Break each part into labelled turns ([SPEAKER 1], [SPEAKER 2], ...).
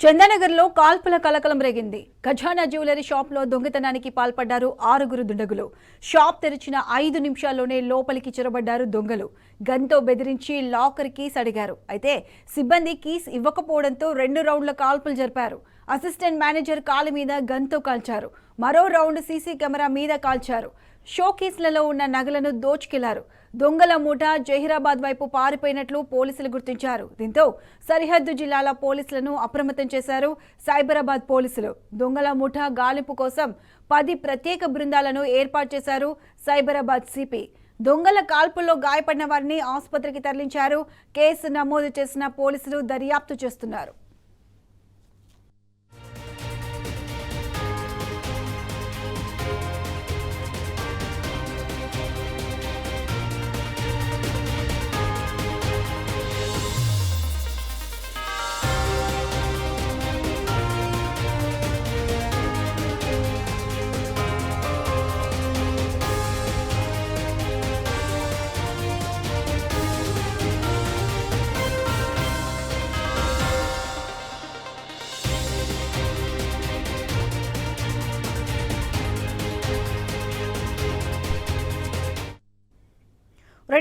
[SPEAKER 1] చందానగర్లో కాల్పుల కలకలం రేగింది. ఖజానా జ్యువెలరీ షాప్లో దొంగతనానికి పాల్పడ్డారు 6 దుండగులు. షాప్ తెరిచిన 5 నిమిషాల్లోనే లోపలికి చొరబడ్డారు దొంగలు. గన్తో బెదిరించి లాకర్ కీస్ అడిగారు. అయితే సిబ్బంది కీస్ ఇవ్వకపోవడంతో 2 రౌండ్ల కాల్పులు జరిపారు. అసిస్టెంట్ మేనేజర్ కాలు మీద గన్తో కాల్చారు. మరో రౌండ్ సీసీ కెమెరా మీద కాల్చారు. షోకేస్లలో ఉన్న నగలను దోచుకెళ్లారు. దొంగల ముఠ జహీరాబాద్ వైపు పారిపోయినట్లు పోలీసులు గుర్తించారు. దీంతో సరిహద్దు జిల్లాల పోలీసులను అప్రమత్తం చేశారు సైబరాబాద్ పోలీసులు. దొంగల ముఠ గాలింపు కోసం 10 ప్రత్యేక బృందాలను ఏర్పాటు చేశారు సైబరాబాద్ సిపి. దొంగల కాల్పుల్లో గాయపడిన వారిని ఆసుపత్రికి తరలించారు. కేసు నమోదు చేసిన పోలీసులు దర్యాప్తు చేస్తున్నారు.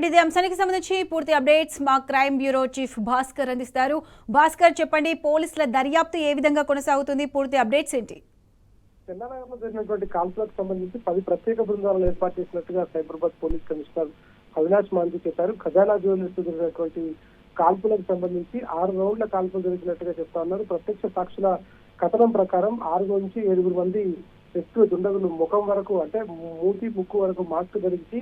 [SPEAKER 1] ఇదే అంశానికి సంబంధించి పూర్తి అప్డేట్స్ మా క్రైమ్ బ్యూరో చీఫ్ భాస్కర్ అందిస్తారు. భాస్కర్, చెప్పండి, పోలీసుల దర్యాప్తు ఏ విధంగా కొనసాగుతుంది? పూర్తి అప్డేట్స్ ఏంటి?
[SPEAKER 2] చందానగర్లో జరిగినటువంటి కాల్పులకు సంబంధించి 10 ప్రత్యేక బృందాలను ఏర్పాటు చేసినట్టుగా సైబరాబాద్ పోలీస్ కమిషనర్ అవినాష్ మాంజీ చెప్పారు. ఖజానా జ్యువెలర్స్ జరిగినటువంటి కాల్పులకు సంబంధించి 6 రౌండ్ల కాల్పులు జరిగినట్టుగా చెప్తా ఉన్నారు. ప్రత్యక్ష సాక్షుల కథనం ప్రకారం 6 నుంచి 7 మంది వ్యక్తులు దుండగులు ముఖం వరకు అంటే మూతి ముక్కు వరకు మాస్క్ ధరించి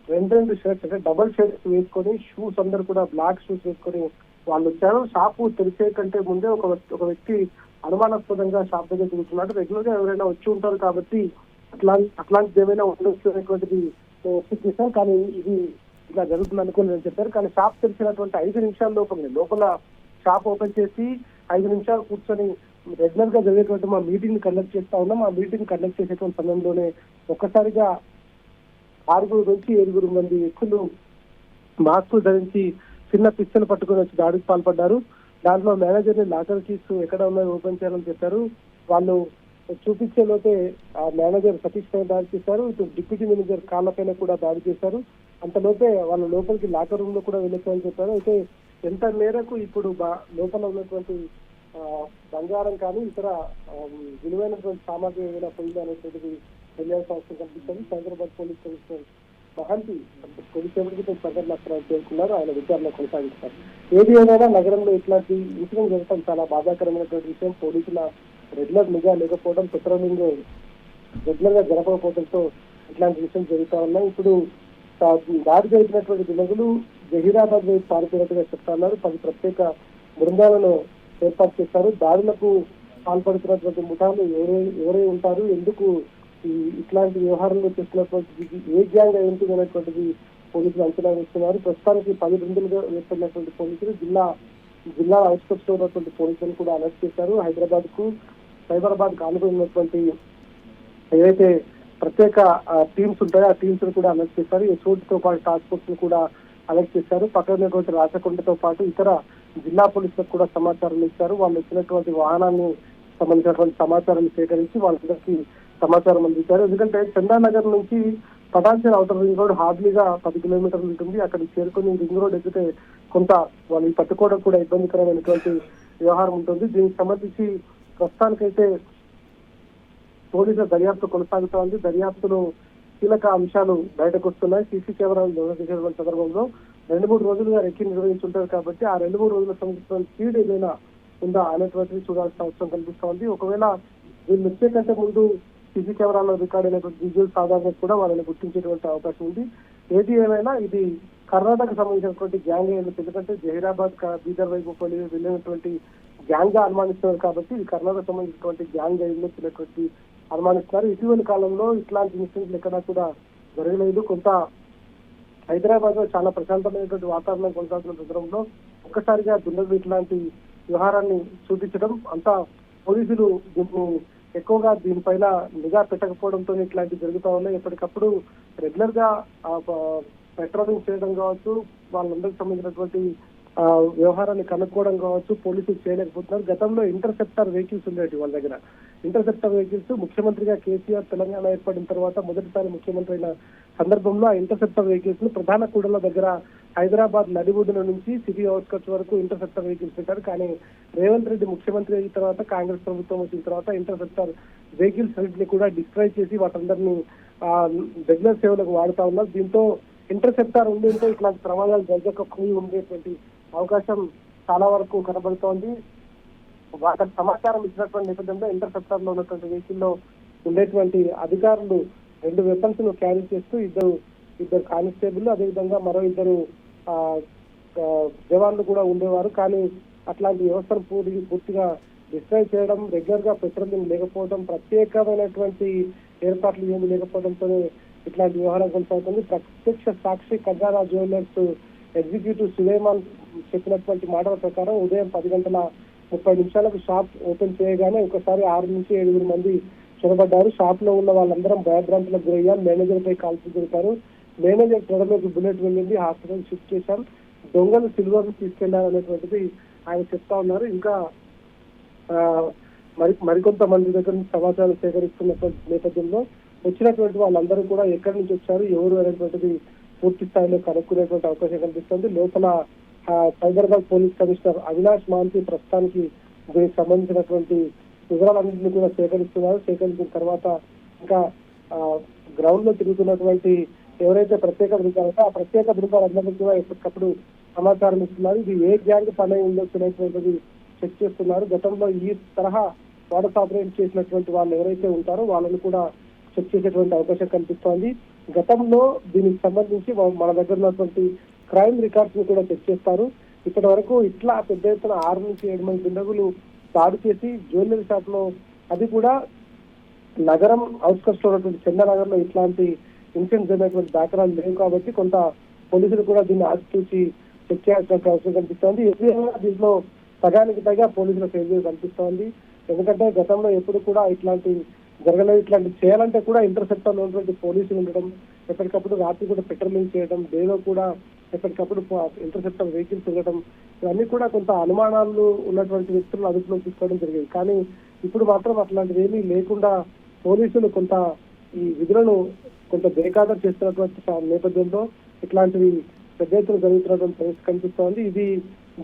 [SPEAKER 2] 2 షర్ట్స్ అంటే డబుల్ షర్ట్స్ వేసుకొని షూస్ అందరు కూడా బ్లాక్ షూస్ వేసుకొని వాళ్ళు వచ్చారు. షాపు తెరిచే కంటే ముందే ఒక వ్యక్తి అనుమానాస్పదంగా షాప్ దగ్గర తిరుగుతున్నాడు. రెగ్యులర్ గా ఎవరైనా వచ్చి ఉంటారు కాబట్టి అట్లాంటిది ఏమైనా ఉండొచ్చు అనేటువంటిది ఎక్స్పెక్ట్ చేశారు. కానీ ఇది ఇలా జరుగుతుంది అనుకుని నేను చెప్పారు. కానీ షాప్ తెరిచినటువంటి 5 నిమిషాల లోపల షాప్ ఓపెన్ చేసి 5 నిమిషాలు కూర్చొని రెగ్యులర్ గా జరిగేటువంటి మా మీటింగ్ ని కండక్ట్ చేస్తా ఉన్నాం. ఆ మీటింగ్ కండక్ట్ చేసేటువంటి సమయంలోనే ఒక్కసారిగా 6 నుంచి 7 మంది వ్యక్తులు మాస్కులు ధరించి చిన్న పిస్టల్ పట్టుకుని వచ్చి దాడికి పాల్పడ్డారు. దాంట్లో మేనేజర్ ని లాకర్ కీస్ ఎక్కడ ఉన్నాయో ఓపెన్ చేయాలని చెప్పారు. వాళ్ళు చూపించే లోపే ఆ మేనేజర్ సతీష్ పైన దాడి చేశారు. ఇటు డిప్యూటీ మేనేజర్ కాళ్ళ పైన కూడా దాడి చేశారు. అంతలోపే వాళ్ళ లోపలికి లాకర్ రూమ్ లో కూడా వెళ్ళొచ్చారని చెప్పారు. అయితే ఎంత మేరకు ఇప్పుడు లోపల ఉన్నటువంటి బంగారం కానీ ఇతర విలువైనటువంటి సామాగ్రి ఏదైనా పోయింది అనేటువంటిది తెలియాల్సిన అవసరం కనిపిస్తుంది. సైబరాబాద్ పోలీస్ కమిషనర్ మహంతి కొద్దిసేపటికి సంఘటన చేరుకున్నారు. ఆయన విచారణ కొనసాగిస్తారు. ఏది ఏమైనా నగరంలో ఇట్లాంటి ఇన్సిడెంట్ జరగడం చాలా బాధాకరమైనటువంటి విషయం. పోలీసుల రెగ్యులర్ నిఘా లేకపోవడం, పెట్రోలింగ్ రెగ్యులర్ గా జరగకపోవడంతో ఇట్లాంటి విషయం జరుగుతా ఉన్నాయి. ఇప్పుడు దాడి జరిగినటువంటి దుండగులు జహీరాబాద్ వైపు పారిపోయినట్టుగా చెప్తా ఉన్నారు. 10 ప్రత్యేక బృందాలను ఏర్పాటు చేస్తారు. దాడులకు పాల్పడుతున్నటువంటి ముఠాలు ఎవరై ఉంటారు, ఎందుకు ఇట్లాంటి వ్యవహారంలో చేస్తున్నటువంటి ఏ గ్యాంగ్ ఏంటి అనేటువంటిది పోలీసులు అంచనా వేస్తున్నారు. ప్రస్తుతానికి 10 బృందాలుగా వేస్తున్నటువంటి పోలీసులు జిల్లా అవుట్స్కట్స్ లో ఉన్నటువంటి పోలీసులను కూడా అలర్ట్ చేశారు. హైదరాబాద్ కు సైబరాబాద్ కు ఉన్నటువంటి ఏవైతే ప్రత్యేక టీమ్స్ ఉంటాయో ఆ టీమ్స్ ను కూడా అలర్ట్ చేశారు. ఎస్ఓటీతో పాటు టాస్క్ ఫోర్స్ ను కూడా అలర్ట్ చేశారు. పక్కన ఉన్నటువంటి రాచకొండతో పాటు ఇతర జిల్లా పోలీసులకు కూడా సమాచారం ఇచ్చారు. వాళ్ళు వచ్చినటువంటి వాహనాన్ని సంబంధించినటువంటి సమాచారాన్ని సేకరించి వాళ్ళందరికీ సమాచారం అందించారు. ఎందుకంటే చందానగర్ నుంచి పటాన్చేరు ఔటర్ రింగ్ రోడ్ హార్డ్లీగా 10 కిలోమీటర్లు ఉంటుంది. అక్కడికి చేరుకుని రింగ్ రోడ్ ఎక్కితే కొంత వాళ్ళని పట్టుకోవడం కూడా ఇబ్బందికరమైనటువంటి వ్యవహారం ఉంటుంది. దీనికి సంబంధించి ప్రస్తుతానికైతే పోలీసుల దర్యాప్తు కొనసాగుతా ఉంది. దర్యాప్తులో కీలక అంశాలు బయటకు వస్తున్నాయి. సీసీ కెమెరాలు నిర్వహించినటువంటి సందర్భంలో 2-3 రోజులుగా రెక్కి నిర్వహించుంటారు కాబట్టి ఆ 2-3 రోజుల సంబంధించిన స్పీడ్ ఏదైనా ఉందా అనేటువంటిది చూడాల్సిన అవసరం కనిపిస్తా ఉంది. ఒకవేళ వీళ్ళు వచ్చే కంటే ముందు సీసీ కెమెరాలో రికార్డ్ అయినటువంటి విజువల్స్ ఆధారంగా కూడా వాళ్ళని గుర్తించేటువంటి అవకాశం ఉంది. ఏది ఏమైనా ఇది కర్ణాటక సంబంధించినటువంటి గ్యాంగ్ అయ్యింది. ఎందుకంటే జహీరాబాద్ బీదర్ వైపు వెళ్ళినటువంటి గ్యాంగ్ గా అనుమానిస్తున్నారు కాబట్టి ఇది కర్ణాటక సంబంధించినటువంటి గ్యాంగ్ అయ్యింది అనుమానిస్తున్నారు. ఇటీవలి కాలంలో ఇట్లాంటి ఇన్సిడెంట్లు ఎక్కడా కూడా జరగలేదు. కొంత హైదరాబాద్ లో చాలా ప్రశాంతమైనటువంటి వాతావరణం కొనసాగుతున్న సందర్భంలో ఒక్కసారిగా దుండగులు ఇట్లాంటి వ్యవహారాన్ని చూపించడం అంతా పోలీసులు దీన్ని ఎక్కువగా దీనిపైన నిఘా పెట్టకపోవడంతో ఇట్లాంటివి జరుగుతూ ఉన్నాయి. ఎప్పటికప్పుడు రెగ్యులర్ గా పెట్రోలింగ్ చేయడం కావచ్చు, వాళ్ళందరికి సంబంధించినటువంటి వ్యవహారాన్ని కనుక్కోవడం కావచ్చు, పోలీసులు చేయలేకపోతున్నారు. గతంలో ఇంటర్సెప్టర్ వెహికల్స్ ఉండేవి వాళ్ళ దగ్గర. ఇంటర్సెప్టర్ వెహికల్స్ ముఖ్యమంత్రిగా కేసీఆర్ తెలంగాణ ఏర్పడిన తర్వాత మొదటిసారి ముఖ్యమంత్రి అయిన సందర్భంలో ఆ ఇంటర్సెప్టర్ వెహికల్స్ ను ప్రధాన కూడళ్ల దగ్గర హైదరాబాద్ నడిబొడ్డున నుంచి సిటీ అవుట్స్కట్స్ వరకు ఇంటర్సెప్టర్ వెహికల్స్ పెట్టారు. కానీ రేవంత్ రెడ్డి ముఖ్యమంత్రి అయిన తర్వాత, కాంగ్రెస్ ప్రభుత్వం వచ్చిన తర్వాత ఇంటర్సెప్టర్ వెహికల్స్ అన్నింటినీ కూడా డిస్ట్రాయ్ చేసి వాటందరినీ రెగ్యులర్ సేవలకు వాడుతా ఉన్నారు. దీంతో ఇంటర్సెప్టర్ ఉంటే ఇట్లాంటి ప్రమాదాలు జరగకపోయి ఉండేటువంటి అవకాశం చాలా వరకు కనబడుతోంది. వాళ్ళకి సమాచారం ఇచ్చినటువంటి నేపథ్యంలో ఇంటర్సెప్టర్ లో ఉన్నటువంటి వెహికల్ లో ఉండేటువంటి అధికారులు 2 వెపన్స్ ను క్యారీ చేస్తూ ఇద్దరు కానిస్టేబుల్, అదేవిధంగా మరో 2 జవాన్లు కూడా ఉండేవారు. కానీ అట్లాంటి వ్యవస్థను పూర్తిగా డిస్ట్రాయ్ చేయడం, రెగ్యులర్ గా పెట్రోలింగ్ లేకపోవడం, ప్రత్యేకమైనటువంటి ఏర్పాట్లు ఏమి లేకపోవడంతోనే ఇట్లాంటి వ్యవహారం కొనసాగుతుంది. ప్రత్యక్ష సాక్షి ఖజానా జ్యువెలర్స్ ఎగ్జిక్యూటివ్ సులేమాన్ చెప్పినటువంటి మాటల ప్రకారం ఉదయం 10:30 షాప్ ఓపెన్ చేయగానే ఒకసారి 6 నుంచి 7 మంది చొరబడ్డారు. షాప్ లో ఉన్న వాళ్ళందరం భయభ్రాంతులకు గురయ్యాం. మేనేజర్ పై కాల్చి దొరికారు. మేనేజర్ తొడలోకి బుల్లెట్ వెళ్ళింది. హాస్పిటల్ షిఫ్ట్ చేశాం. దొంగలు సిల్వర్ తీసుకెళ్లారనేటువంటిది ఆయన చెప్తా ఉన్నారు. ఇంకా మరికొంతమంది దగ్గర నుంచి సమాచారం సేకరిస్తున్నటువంటి నేపథ్యంలో వచ్చినటువంటి వాళ్ళందరూ కూడా ఎక్కడి నుంచి వచ్చారు, ఎవరు అనేటువంటిది పూర్తి స్థాయిలో కనుక్కునేటువంటి అవకాశం కనిపిస్తుంది. లోపల హైదరాబాద్ పోలీస్ కమిషనర్ అవినాష్ మాంతి ప్రస్తుతానికి దీనికి సంబంధించినటువంటి వివరాలన్నింటినీ కూడా సేకరిస్తున్నారు. సేకరించిన తర్వాత ఇంకా గ్రౌండ్ లో తిరుగుతున్నటువంటి ఎవరైతే ప్రత్యేక బృందాలు ఆ ప్రత్యేక బృందాలందరికీ కూడా ఎప్పటికప్పుడు సమాచారం ఇస్తున్నారు. ఇది ఏ గ్యాంగ్ పని ఉండొచ్చు అనేటువంటిది చెక్ చేస్తున్నారు. గతంలో ఈ తరహా వాడస్ ఆపరేట్ చేసినటువంటి వాళ్ళు ఎవరైతే ఉంటారో వాళ్ళని కూడా చెక్ చేసేటువంటి అవకాశం కనిపిస్తోంది. గతంలో దీనికి సంబంధించి మన దగ్గర ఉన్నటువంటి క్రైమ్ రికార్డ్స్ ని కూడా చెక్ చేస్తారు. ఇప్పటి వరకు ఇట్లా పెద్ద ఎత్తున 6 నుంచి 7 మంది దుండగులు దాడి చేసి జ్యువెలరీ షాప్ లో, అది కూడా నగరం అవుట్స్కట్స్ లో ఉన్నటువంటి చందానగర్ లో ఇట్లాంటి ఇన్సిడెంట్స్ జరిగినటువంటి దాఖలాలు లేవు కాబట్టి కొంత పోలీసులు కూడా దీన్ని ఆచితూచి చెక్ చేయాల్సిన అవసరం కనిపిస్తోంది. దీంట్లో సగానికి పైగా పోలీసుల ఫెయిల్యూర్ కనిపిస్తోంది. ఎందుకంటే గతంలో ఎప్పుడు కూడా ఇట్లాంటి జరగలేదు. ఇట్లాంటి చేయాలంటే కూడా ఇంటర్సెప్టర్ లో ఉన్నటువంటి పోలీసులు ఉండడం, ఎప్పటికప్పుడు రాత్రి కూడా పెట్రోలింగ్ చేయడం, డేలో కూడా ఎప్పటికప్పుడు ఇంటర్సెప్టర్ వెహికల్స్ ఉండటం, ఇవన్నీ కూడా కొంత అనుమానాలు ఉన్నటువంటి వ్యక్తులను అదుపులో తీసుకోవడం జరిగేది. కానీ ఇప్పుడు మాత్రం అట్లాంటివి ఏమీ లేకుండా పోలీసులు కొంత ఈ విధులను కొంత బేఖాతరు చేస్తున్నటువంటి నేపథ్యంలో ఇట్లాంటివి పెద్ద ఎత్తున జరుగుతున్నటువంటి పరిస్థితి కనిపిస్తోంది.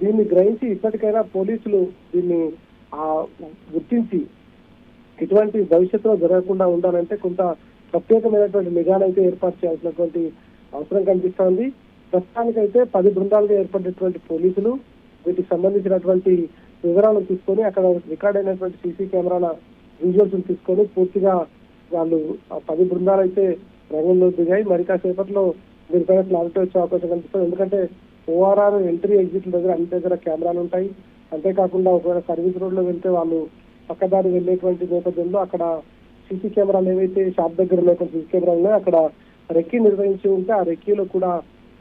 [SPEAKER 2] దీన్ని గ్రహించి ఇప్పటికైనా పోలీసులు దీన్ని గుర్తించి ఇటువంటి భవిష్యత్తులో జరగకుండా ఉండాలంటే కొంత ప్రత్యేకమైనటువంటి నిఘానైతే ఏర్పాటు చేయాల్సినటువంటి అవసరం కనిపిస్తోంది. ప్రస్తుతానికైతే 10 బృందాలుగా ఏర్పడినటువంటి పోలీసులు వీటికి సంబంధించినటువంటి వివరాలను తీసుకొని అక్కడ రికార్డ్ అయినటువంటి సీసీ కెమెరాల విజువల్స్ తీసుకొని పూర్తిగా వాళ్ళు 10 బృందాలు అయితే రంగంలో దిగాయి. మరి కాసేపట్లో దీనిపైన క్లారిటీ వచ్చే అవకాశం కనిపిస్తుంది. ఎందుకంటే ఓఆర్ఆర్ ఎంట్రీ ఎగ్జిట్ దగ్గర అన్ని దగ్గర కెమెరాలు ఉంటాయి. అంతేకాకుండా ఒకవేళ సర్వీస్ రోడ్ లో వెళ్తే వాళ్ళు పక్కదారి వెళ్ళేటువంటి నేపథ్యంలో అక్కడ సీసీ కెమెరాలు ఏవైతే షాప్ దగ్గర ఉన్నటువంటి సీసీ కెమెరాలు ఉన్నాయో అక్కడ రెక్కీ నిర్వహించి ఉంటే ఆ రెక్కీలో కూడా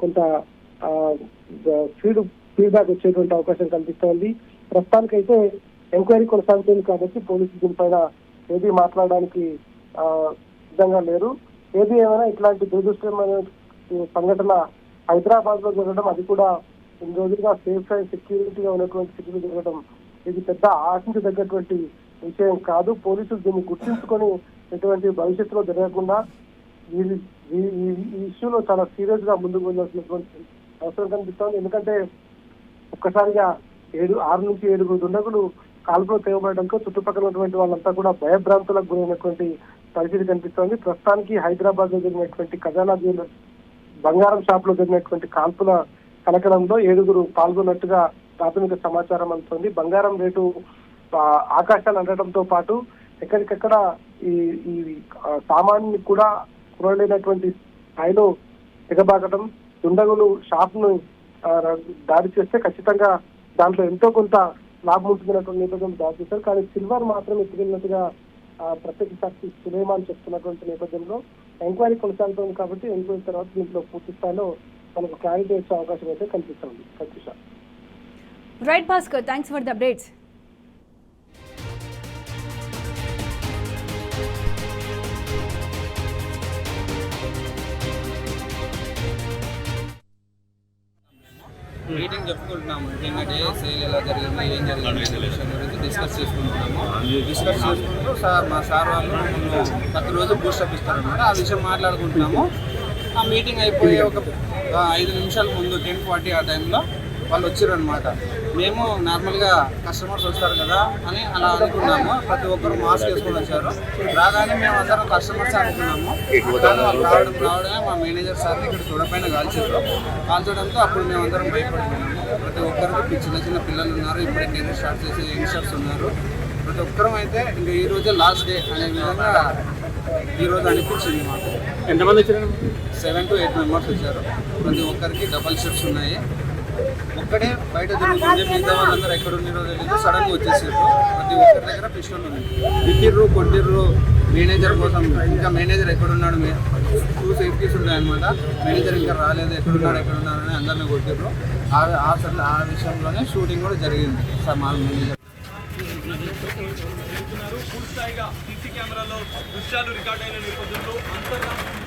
[SPEAKER 2] కొంత ఫీడ్బ్యాక్ వచ్చేటువంటి అవకాశం కనిపిస్తోంది. ప్రస్తుతానికైతే ఎంక్వైరీ కొనసాగుతుంది కాబట్టి పోలీసులు దీనిపైన ఏది మాట్లాడడానికి సిద్ధంగా లేరు. ఏది ఏమైనా ఇట్లాంటి దురదృష్టమైన సంఘటన హైదరాబాద్ లో జరగడం, అది కూడా ఇన్ని రోజులుగా సేఫ్ అండ్ సెక్యూరిటీగా ఉన్నటువంటి స్థితిలో జరగడం, ఇది పెద్ద ఆశించదగ్గటువంటి విషయం కాదు. పోలీసులు దీన్ని గుర్తించుకొని ఎటువంటి భవిష్యత్తులో జరగకుండా ఈ ఇష్యూలో చాలా సీరియస్ గా ముందుకు వెళ్ళాల్సినటువంటి అవసరం కనిపిస్తోంది. ఎందుకంటే ఒక్కసారిగా 6 నుంచి 7 దుండగులు కాల్పులో తెగబడడంతో చుట్టుపక్కల ఉన్నటువంటి వాళ్ళంతా కూడా భయభ్రాంతులకు గురైనటువంటి పరిస్థితి కనిపిస్తోంది. ప్రస్తుతానికి హైదరాబాద్ లో జరిగినటువంటి ఖజానా జ్యువెలర్స్ బంగారం షాప్ లో జరిగినటువంటి కాల్పుల కలకలంలో 7 పాల్గొన్నట్టుగా ప్రాథమిక సమాచారం అందుతుంది. బంగారం రేటు ఆకాశాలు అందడంతో పాటు ఎక్కడికక్కడ ఈ సామాన్ని కూడా కురలేనటువంటి స్థాయిలో ఎగబాకటం, దుండగులు షాప్ ను దాడి చేస్తే ఖచ్చితంగా దాంట్లో ఎంతో కొంత లాభం ఉంటుందన్నటువంటి నేపథ్యం దాడి చేశారు. కానీ సిల్వర్ మాత్రం ఎత్తుకెళ్ళినట్టుగా ప్రత్యేక సాక్షి సులేమాన్ చెప్తున్నటువంటి నేపథ్యంలో ఎంక్వైరీ కొనసాగుతుంది కాబట్టి ఎంక్వైరీ తర్వాత దీంట్లో పూర్తి స్థాయిలో మనకు క్లారిటీ వచ్చే అవకాశం అయితే కనిపిస్తుంది. Kalpisha.
[SPEAKER 1] Right Bhaskar, thanks for the updates.
[SPEAKER 3] Meeting చెప్పుకుంటున్నాము. ముఖ్యంగా డే సేల్ ఎలా జరిగింది, ఏం జరిగింది విషయం గురించి డిస్కస్ చేసుకుంటున్నాము. డిస్కస్ చేసుకుంటూ మా సార్ వాళ్ళు ప్రతిరోజు బూస్టప్ ఇస్తారన్నమాట. ఆ విషయం మాట్లాడుకుంటున్నాము. ఆ మీటింగ్ అయిపోయి ఒక 5 నిమిషాల ముందు 10:40 ఆ టైంలో వాళ్ళు వచ్చారనమాట. మేము నార్మల్గా కస్టమర్స్ వస్తారు కదా అని అలా అనుకున్నాము. ప్రతి ఒక్కరు మాస్క్ వేసుకొని వచ్చారు. రాగానే మేము అందరం కస్టమర్స్ అనుకున్నాము. కానీ వాళ్ళు రావడమే మా మేనేజర్ సార్ని ఇక్కడ చూడపైన కాల్చడంతో అప్పుడు మేము అందరం భయపడుతున్నాము. ప్రతి ఒక్కరికి చిన్న చిన్న పిల్లలు ఉన్నారు, ఇప్పుడే కెరీర్ స్టార్ట్ చేసే యంగ్స్టర్స్ ఉన్నారు. ప్రతి ఒక్కరం అయితే ఇంకా ఈ రోజే లాస్ట్ డే అనే విధంగా ఈరోజు అనిపించింది మాకు.
[SPEAKER 4] ఎంతమంది వచ్చారు?
[SPEAKER 3] 7 to 8 మెంబర్స్ వచ్చారు. ప్రతి ఒక్కరికి డబల్ షిఫ్ట్స్ ఉన్నాయి. ఒక్కడే బయట జరుగుతుంది, మిగతా వాళ్ళందరూ ఎక్కడ ఉన్నారో తెలియదు. సడన్గా వచ్చేసారు. ప్రతి ఒక్కరి దగ్గర పిస్టల్ ఉంది. తిట్టిర్రు, కొట్టిర్రు మేనేజర్ కోసం. ఇంకా మేనేజర్ ఎక్కడున్నాడు, 2 సేఫ్టీస్ ఉన్నాయన్నమాట. మేనేజర్ ఇంకా రాలేదు, ఎక్కడున్నారని అందరినీ కొట్టిర్రు. ఆ విషయంలోనే షూటింగ్ కూడా జరిగింది. మా మేనేజర్
[SPEAKER 4] పూర్తి స్థాయిగా సీసీ కెమెరాలో దృశ్యాలు రికార్డ్ అయిన నేపథ్యంలో అంతర్రాష్ట్ర